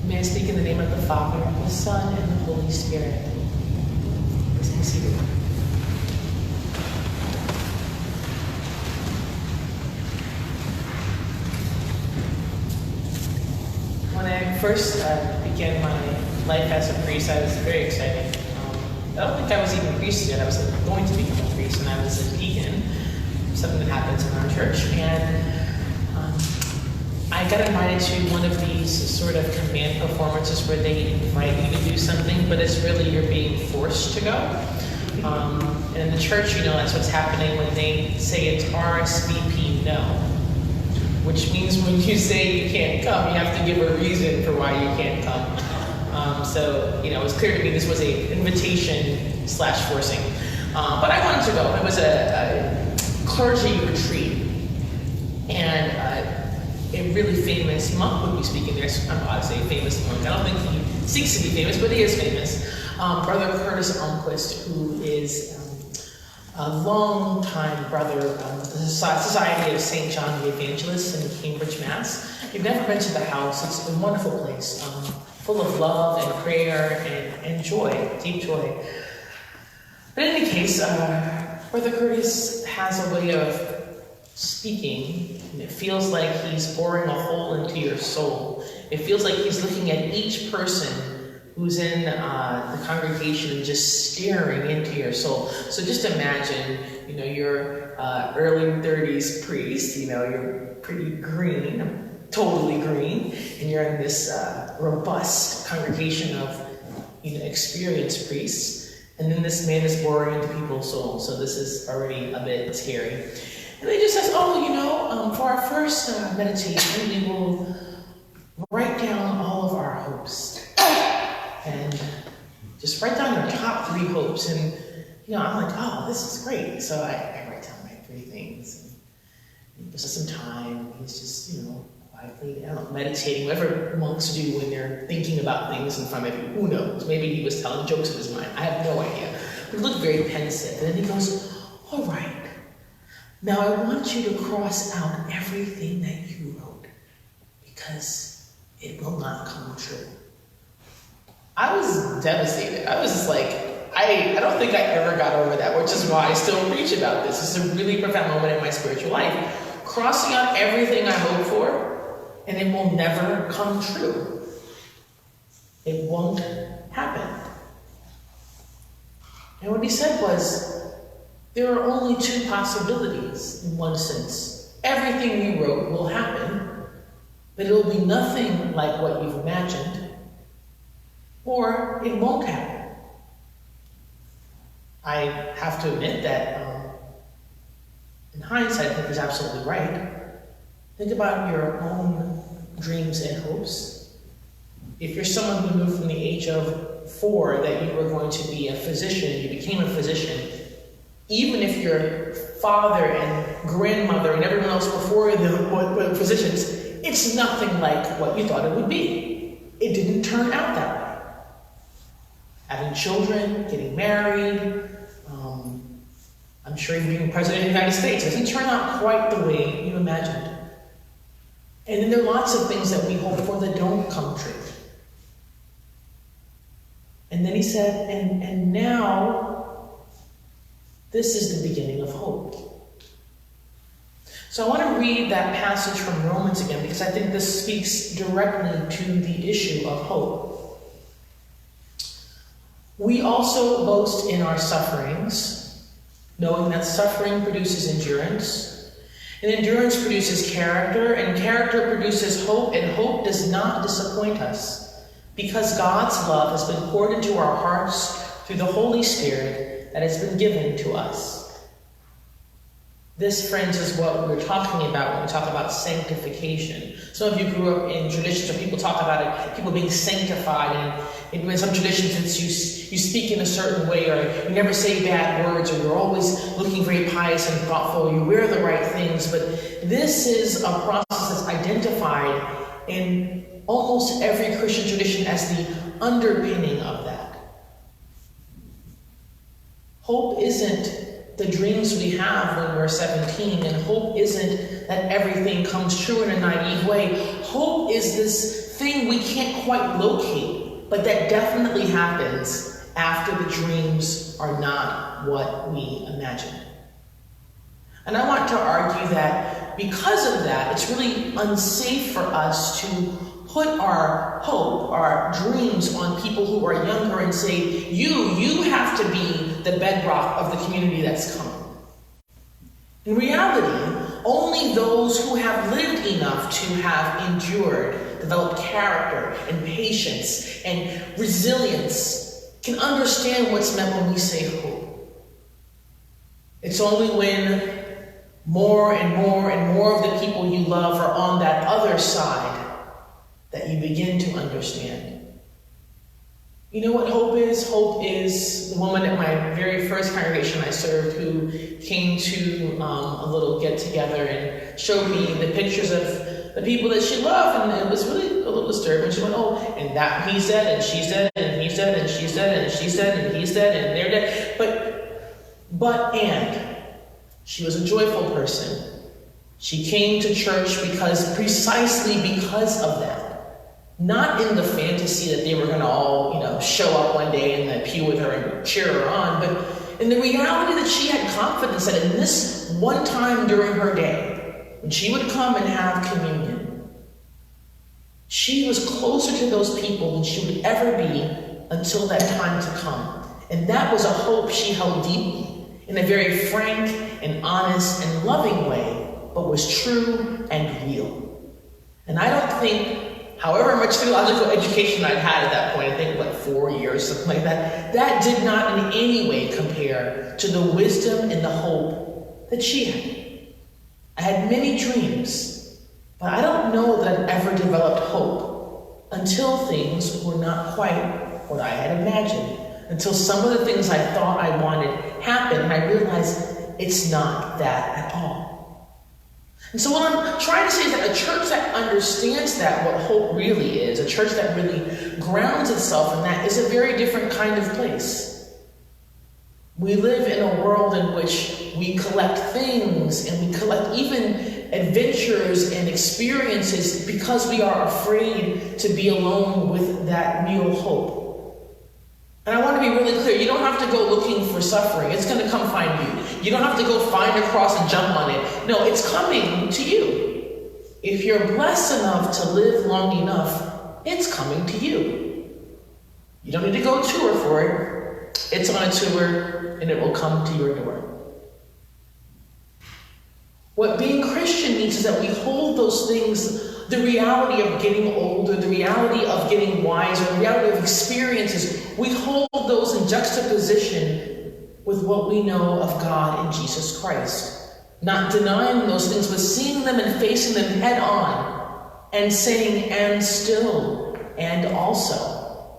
May I speak in the name of the Father, the Son, and the Holy Spirit. Please be seated. When I first began my life as a priest, I was very excited. I don't think I was even a priest yet. I was going to become a priest, and I was a deacon, something that happens in our church. And I got invited to one of these sort of command performances where they invite you to do something, but it's really you're being forced to go. And in the church, that's what's happening when they say it's RSVP no, which means when you say you can't come, you have to give a reason for why you can't come. So it was clear to me this was an invitation/forcing. But I wanted to go. It was a clergy retreat, and a really famous monk would be speaking there. I say famous monk. I don't think he seeks to be famous, but he is famous. Brother Curtis Almquist, who is a long-time brother of the Society of St. John the Evangelist in Cambridge, Mass. If you've never been to the house, it's a wonderful place, full of love and prayer and joy, deep joy. But in any case, Brother Curtis has a way of speaking, and it feels like he's boring a hole into your soul. It feels like he's looking at each person who's in the congregation and just staring into your soul. So just imagine, you're early 30s priest, you're pretty green, totally green, and you're in this robust congregation of, experienced priests, and then this man is boring into people's souls. So this is already a bit scary. And they just says, for our first meditation, we will write down all of our hopes. And just write down your top 3 hopes. And, I'm like, this is great. So I write down my 3 things. And just some time. He's just, quietly, meditating, whatever monks do when they're thinking about things in front of you. Who knows? Maybe he was telling jokes in his mind. I have no idea. But he looked very pensive. And then he goes, all right. Now I want you to cross out everything that you wrote, because it will not come true. I was devastated. I was just like, I don't think I ever got over that, which is why I still preach about this. It's a really profound moment in my spiritual life. Crossing out everything I hope for, and it will never come true. It won't happen. And what he said was, there are only 2 possibilities in one sense. Everything you wrote will happen, but it will be nothing like what you've imagined, or it won't happen. I have to admit that in hindsight, I think he's absolutely right. Think about your own dreams and hopes. If you're someone who knew from the age of 4 that you were going to be a physician, you became a physician, even if your father and grandmother and everyone else before them were physicians, it's nothing like what you thought it would be. It didn't turn out that way. Having children, getting married, I'm sure even being president of the United States doesn't turn out quite the way you imagined. And then there are lots of things that we hope for that don't come true. And then he said, and now, this is the beginning of hope. So I want to read that passage from Romans again, because I think this speaks directly to the issue of hope. We also boast in our sufferings, knowing that suffering produces endurance, and endurance produces character, and character produces hope, and hope does not disappoint us, because God's love has been poured into our hearts through the Holy Spirit that has been given to us. This, friends, is what we're talking about when we talk about sanctification. Some of you grew up in traditions where people talk about it, people being sanctified, and in some traditions it's you speak in a certain way, or you never say bad words, or you're always looking very pious and thoughtful, you wear the right things. But this is a process that's identified in almost every Christian tradition as the underpinning of that. Hope isn't the dreams we have when we're 17, and hope isn't that everything comes true in a naive way. Hope is this thing we can't quite locate, but that definitely happens after the dreams are not what we imagined. And I want to argue that because of that, it's really unsafe for us to put our hope, our dreams on people who are younger and say, you have to be the bedrock of the community that's coming. In reality, only those who have lived enough to have endured, developed character and patience and resilience can understand what's meant when we say hope. It's only when more and more and more of the people you love are on that other side that you begin to understand. You know what hope is? Hope is the woman at my very first congregation I served who came to a little get-together and showed me the pictures of the people that she loved, and it was really a little disturbing. She went, oh, and that he's dead, and she's dead, and he's dead, and she's dead, and she's dead, and he's dead, and they're dead. But she was a joyful person. She came to church precisely because of that. Not in the fantasy that they were going to all, show up one day in the pew with her and cheer her on, but in the reality that she had confidence that in this one time during her day, when she would come and have communion, she was closer to those people than she would ever be until that time to come. And that was a hope she held deeply in a very frank and honest and loving way, but was true and real. And I don't think, however much theological education I'd had at that point, I think, 4 years, something like that, that did not in any way compare to the wisdom and the hope that she had. I had many dreams, but I don't know that I've ever developed hope until things were not quite what I had imagined, until some of the things I thought I wanted happened, and I realized it's not that at all. And so what I'm trying to say is that a church that understands that, what hope really is, a church that really grounds itself in that, is a very different kind of place. We live in a world in which we collect things and we collect even adventures and experiences because we are afraid to be alone with that real hope. And I want to be really clear, you don't have to go looking for suffering. It's going to come find you. You don't have to go find a cross and jump on it. No, it's coming to you. If you're blessed enough to live long enough, it's coming to you. You don't need to go tour for it. It's on a tour and it will come to your door. What being Christian means is that we hold those things, the reality of getting older, the reality of getting wiser, the reality of experiences, we hold those in juxtaposition with what we know of God in Jesus Christ. Not denying those things, but seeing them and facing them head on and saying, and still, and also,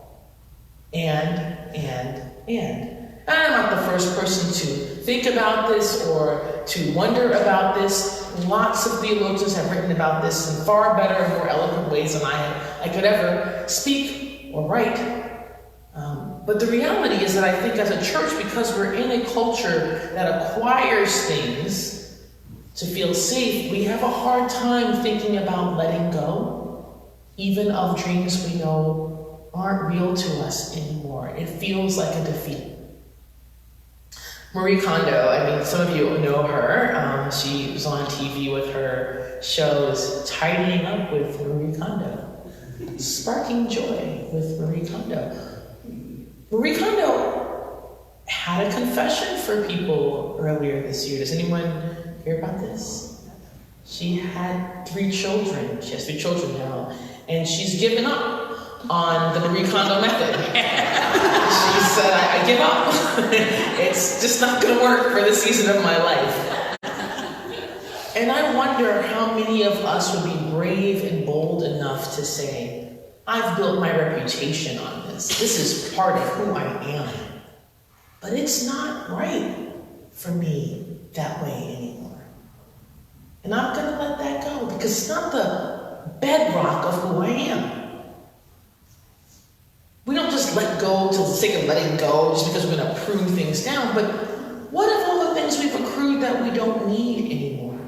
and. And I'm not the first person to think about this or to wonder about this. Lots of theologians have written about this in far better and more eloquent ways than I could ever speak or write. But the reality is that I think as a church, because we're in a culture that acquires things to feel safe, we have a hard time thinking about letting go, even of dreams we know aren't real to us anymore. It feels like a defeat. Marie Kondo, some of you know her. She was on TV with her shows Tidying Up with Marie Kondo, Sparking Joy with Marie Kondo. Marie Kondo had a confession for people earlier this year. Does anyone hear about this? She had 3 children. She has 3 children now. And she's given up on the Marie Kondo method. She said, I give up. It's just not going to work for this season of my life. And I wonder how many of us would be brave and bold enough to say, I've built my reputation on this. This is part of who I am. But it's not right for me that way anymore. And I'm going to let that go because it's not the bedrock of who I am. We don't just let go to the sake of letting go just because we're going to prune things down. But what if all the things we've accrued that we don't need anymore?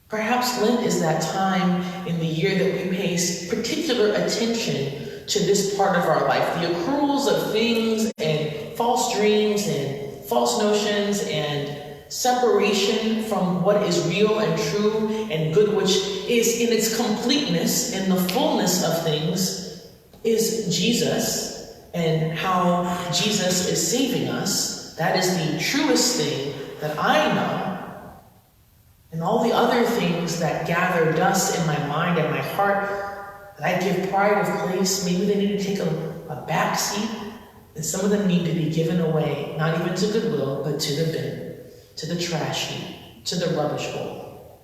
Perhaps perhaps Lent is that time in the year that we pay particular attention to this part of our life, the accruals of things and false dreams and false notions and separation from what is real and true and good, which is in its completeness, in the fullness of things, is Jesus and how Jesus is saving us. That is the truest thing that I know. And all the other things that gather dust in my mind and my heart that I give pride of place, maybe they need to take a back seat, and some of them need to be given away, not even to Goodwill, but to the bin, to the trash heap, to the rubbish bowl.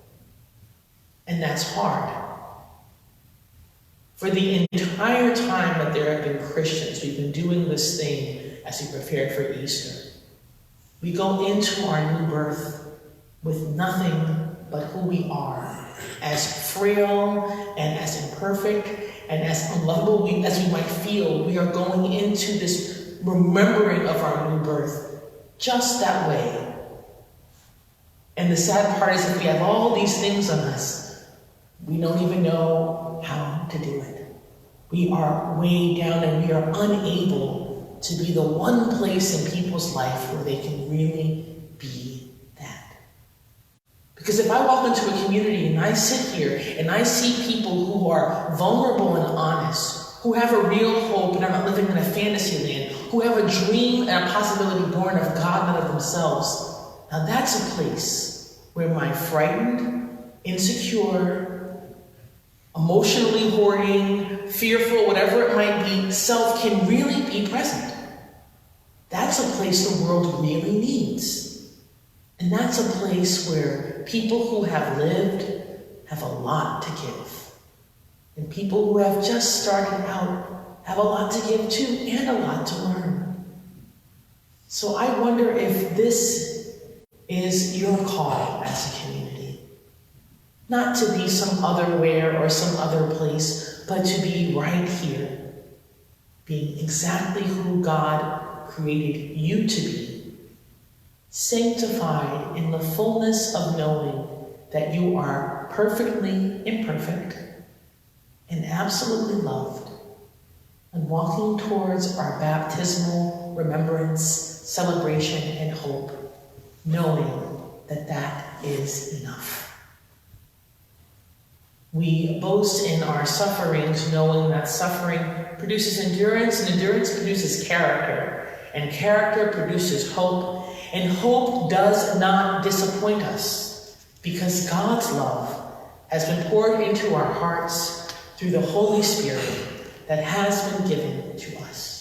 And that's hard. For the entire time that there have been Christians, we've been doing this thing as we prepared for Easter. We go into our new birth with nothing but who we are, as frail and as imperfect and as unlovable as we might feel. We are going into this remembering of our new birth just that way. And the sad part is that we have all these things on us. We don't even know how to do it. We are weighed down and we are unable to be the one place in people's life where they can really be that. Because if I walk into a community and I sit here and I see people who are vulnerable and honest, who have a real hope and are not living in a fantasy land, who have a dream and a possibility born of God, not of themselves, now that's a place where my frightened, insecure, emotionally hoarding, fearful, whatever it might be, self can really be present. That's a place the world really needs. And that's a place where people who have lived have a lot to give. And people who have just started out have a lot to give too, and a lot to learn. So I wonder if this is your call as a community. Not to be some other where or some other place, but to be right here, being exactly who God created you to be, sanctified in the fullness of knowing that you are perfectly imperfect and absolutely loved, and walking towards our baptismal remembrance, celebration, and hope, knowing that that is enough. We boast in our sufferings, knowing that suffering produces endurance, and endurance produces character, and character produces hope, and hope does not disappoint us, because God's love has been poured into our hearts through the Holy Spirit that has been given to us.